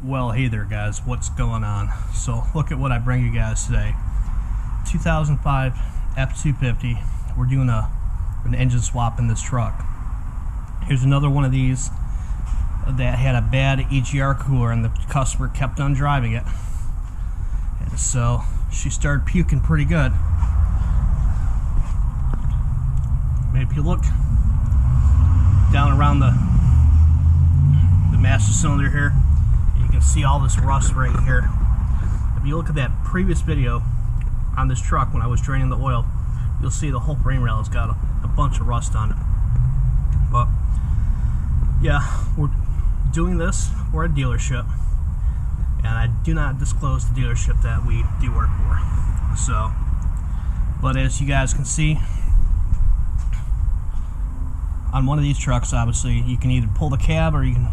Well, hey there guys, what's going on? So look at what I bring you guys today. 2005 F-250. We're doing an engine swap in this truck. Here's another one of these that had a bad EGR cooler and the customer kept on driving it. And so she started puking pretty good. If you look down around the master cylinder here, you can see all this rust right here. If you look at that previous video on this truck when I was draining the oil, you'll see the whole frame rail has got a bunch of rust on it. But yeah, we're doing this for a dealership, and I do not disclose the dealership that we do work for. So, but as you guys can see, on one of these trucks, obviously, you can either pull the cab or you can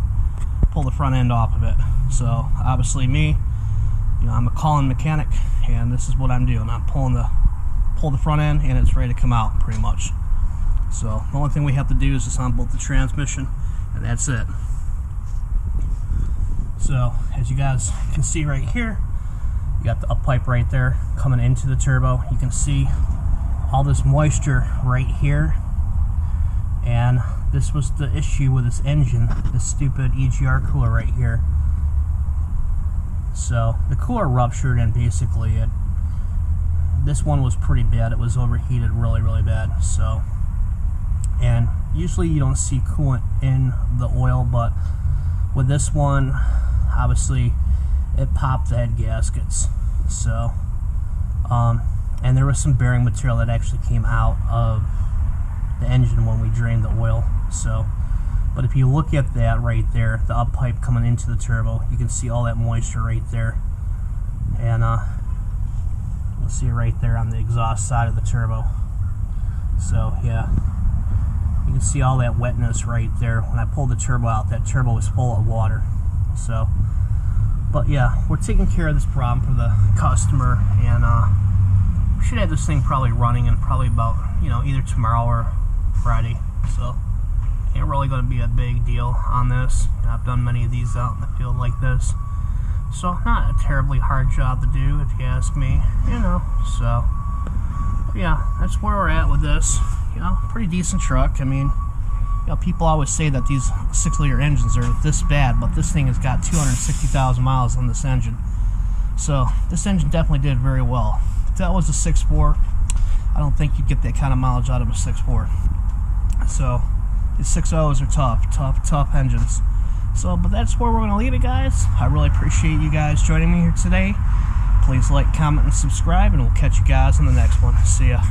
pull the front end off of it. So obviously me, I'm a call-in mechanic, and this is what I'm doing. I'm pull the front end, and it's ready to come out pretty much. So the only thing we have to do is just unbolt the transmission, and that's it. So as you guys can see right here, you got the up pipe right there coming into the turbo. You can see all this moisture right here, and this was the issue with this engine, this stupid EGR cooler right here. So the cooler ruptured, and basically this one was pretty bad. It was overheated really bad. So, and usually you don't see coolant in the oil, but with this one, obviously it popped the head gaskets. So and there was some bearing material that actually came out of the engine when we drained the oil. So, but if you look at that right there, the up pipe coming into the turbo, you can see all that moisture right there, and you'll see it right there on the exhaust side of the turbo. So yeah, you can see all that wetness right there. When I pulled the turbo out, that turbo was full of water. So, but yeah, we're taking care of this problem for the customer, and we should have this thing probably running in probably about, either tomorrow or Friday. So ain't really going to be a big deal on this. I've done many of these out in the field like this, so not a terribly hard job to do if you ask me. So yeah, that's where we're at with this. Pretty decent truck. I mean, people always say that these 6-liter engines are this bad, but this thing has got 260,000 miles on this engine. So this engine definitely did very well. If that was a 6.4, I don't think you'd get that kind of mileage out of a 6.4. So these 6.0s are tough engines. So, but that's where we're going to leave it, guys. I really appreciate you guys joining me here today. Please like, comment, and subscribe, and we'll catch you guys in the next one. See ya.